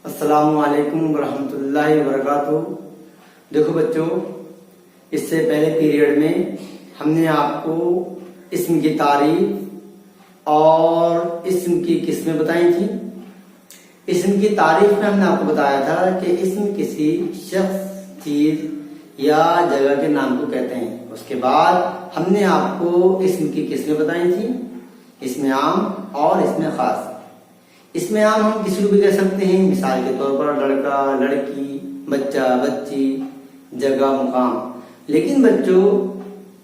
السلام علیکم ورحمۃ اللہ وبرکاتہ۔ دیکھو بچوں، اس سے پہلے پیریڈ میں ہم نے آپ کو اسم کی تعریف اور اسم کی قسمیں بتائی تھیں۔ اسم کی تعریف میں ہم نے آپ کو بتایا تھا کہ اسم کسی شخص، چیز یا جگہ کے نام کو کہتے ہیں۔ اس کے بعد ہم نے آپ کو اسم کی قسمیں بتائی تھیں، اسم عام اور اسم خاص۔ اسم عام ہم کسی کو بھی کہہ سکتے ہیں، مثال کے طور پر لڑکا، لڑکی، بچہ، بچی، جگہ، مقام۔ لیکن بچوں،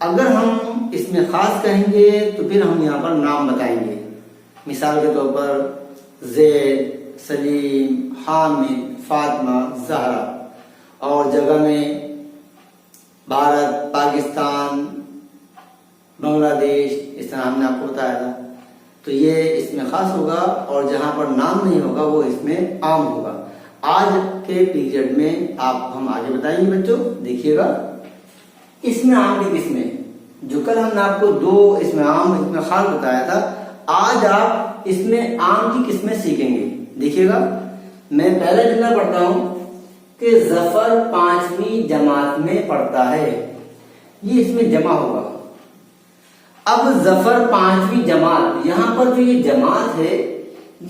اگر ہم اسم خاص کہیں گے تو پھر ہم یہاں پر نام بتائیں گے، مثال کے طور پر زید، سلیم، حامد، فاطمہ، زہرا۔ اور جگہ میں بھارت، پاکستان، بنگلہ دیش، اس طرح ہم نے آپ کو بتایا تھا۔ تو یہ اس میں خاص ہوگا، اور جہاں پر نام نہیں ہوگا وہ اس میں عام ہوگا۔ آج کے پیریڈ میں ہم آگے بتائیں گے بچوں، دیکھیے گا اس میں عام کی قسمیں۔ جو کل ہم نے آپ کو دو اس میں عام، اس میں خاص بتایا تھا، آج آپ اس میں عام کی قسمیں سیکھیں گے۔ دیکھیے گا، میں پہلا جملہ پڑھتا ہوں کہ ظفر 5ویں جماعت میں پڑھتا ہے، یہ اس میں جمع ہوگا۔ اب ظفر 5ویں جماعت، یہاں پر جو یہ جماعت ہے،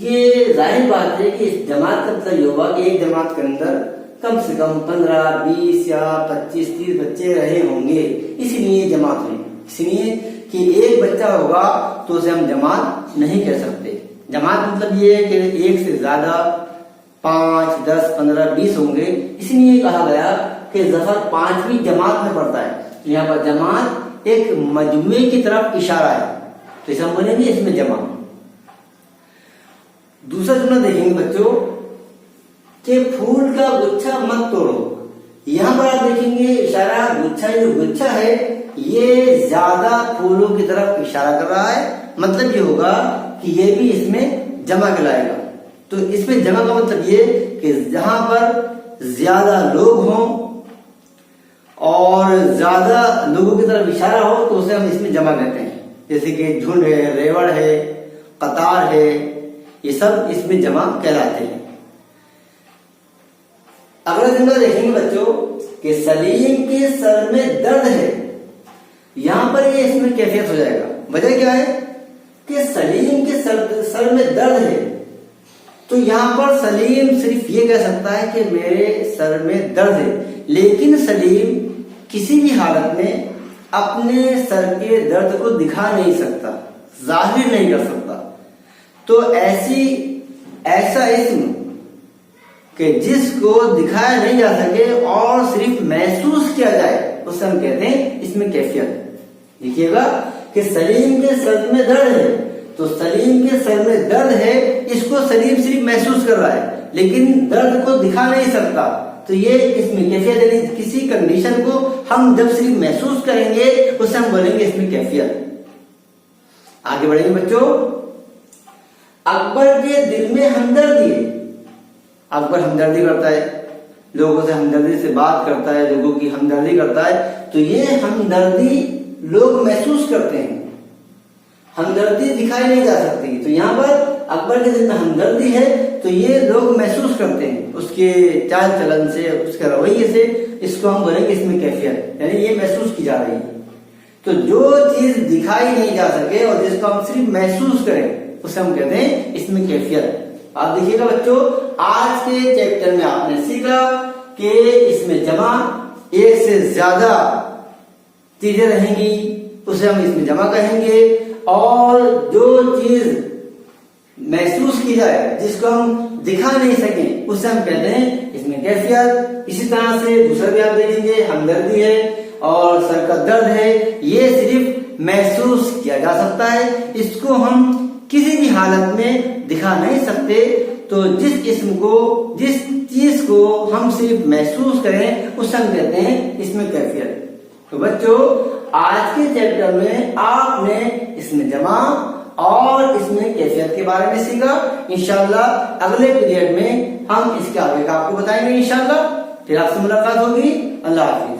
یہ ظاہر بات ہے کہ اس جماعت کا مطلب یہ ہوگا کہ ایک جماعت کے اندر کم سے کم 15، 20 یا 25، 30 بچے رہے ہوں گے، اسی لیے جماعت ہوئی۔ اس لیے کہ ایک بچہ ہوگا تو اسے ہم جماعت نہیں کہہ سکتے۔ جماعت مطلب یہ ہے کہ ایک سے زیادہ 5، 10، 15، 20 ہوں گے، اس لیے کہا گیا کہ ظفر 5ویں جماعت میں پڑھتا ہے۔ یہاں پر جماعت ایک مجموعے کی طرف اشارہ ہے، تو اسے ہم بولیں گے اس میں جمع۔ دوسرا جملہ دیکھیں گے بچوں کہ پھول کا گچھا مت توڑو۔ یہاں پر آپ دیکھیں گے اشارہ گچھا، جو گچھا ہے یہ زیادہ پھولوں کی طرف اشارہ کر رہا ہے، مطلب یہ ہوگا کہ یہ بھی اس میں جمع کہلائے گا۔ تو اس میں جمع کا مطلب یہ کہ جہاں پر زیادہ لوگ ہوں اور زیادہ لوگوں کی طرف اشارہ ہو تو اسے ہم اس میں جمع کہتے ہیں، جیسے کہ جھنڈ ہے، ریوڑ ہے، قطار ہے، یہ سب اس میں جمع کہلاتے ہیں۔ اگلا جملہ دیکھیں گے بچوں کہ سلیم کے سر میں درد ہے۔ یہاں پر یہ اس میں کیفیت ہو جائے گا۔ وجہ کیا ہے کہ سلیم کے سر میں درد ہے، تو یہاں پر سلیم صرف یہ کہہ سکتا ہے کہ میرے سر میں درد ہے، لیکن سلیم کسی بھی حالت میں اپنے سر کے درد کو دکھا نہیں سکتا، ظاہر نہیں کر سکتا۔ تو ایسا اسم کہ جس کو دکھایا نہیں جا سکے اور صرف محسوس کیا جائے، اسے ہم کہتے ہیں اس میں کیفیت۔ دیکھیے گا کہ سلیم کے سر میں درد ہے، تو سلیم کے سر میں درد ہے، اس کو سلیم صرف محسوس کر رہا ہے لیکن درد کو دکھا نہیں سکتا، تو یہ اس میں کیفیت ہے۔ کسی کنڈیشن کو ہم جب صرف محسوس کریں گے اسے ہم بولیں گے اس میں کیفیت۔ آگے بڑھیں گے بچوں، اکبر کے دل میں ہمدردی ہے۔ اکبر ہمدردی کرتا ہے، لوگوں سے ہمدردی سے بات کرتا ہے، لوگوں کی ہمدردی کرتا ہے، تو یہ ہمدردی لوگ محسوس کرتے ہیں، ہمدردی دکھائی نہیں جا سکتی۔ تو یہاں پر اکبر کے دل میں ہمدردی ہے تو یہ لوگ محسوس کرتے ہیں، اس کے چال چلن سے، اس کے رویے سے، اس کو ہم بولیں گے اس میں کیفیت، یعنی یہ محسوس کی جا رہی ہے۔ تو جو چیز دکھائی نہیں جا سکے اور جس کو ہم صرف محسوس کریں اسے ہم کہتے ہیں اس میں کیفیت۔ آپ دیکھیے گا بچوں، آج کے چیپٹر میں آپ نے سیکھا کہ اس میں جمع ایک سے زیادہ چیزیں رہیں گی، اسے ہم اس میں جمع کہیں گے، اور جو چیز محسوس کی جائے، جس کو ہم دکھا نہیں سکیں، اسے ہم کہتے ہیں اس میں کیفیت۔ اسی طرح سے دوسرا بھی آپ دیکھیں گے، ہمدردی ہے اور سر کا درد ہے، یہ صرف محسوس کیا جا سکتا ہے، اس کو ہم کسی بھی حالت میں دکھا نہیں سکتے۔ تو جس اسم کو، جس چیز کو ہم صرف محسوس کریں اسے ہم کہتے ہیں اس میں کیفیت۔ تو بچوں، آج کے چیپٹر میں آپ نے اس میں جمع اور اس میں کیفیت کے بارے میں سیکھا۔ انشاءاللہ اگلے پیریڈ میں ہم اس کے آگے کا آپ کو بتائیں گے انشاءاللہ۔ پھر آپ سے ملاقات ہوگی۔ اللہ حافظ۔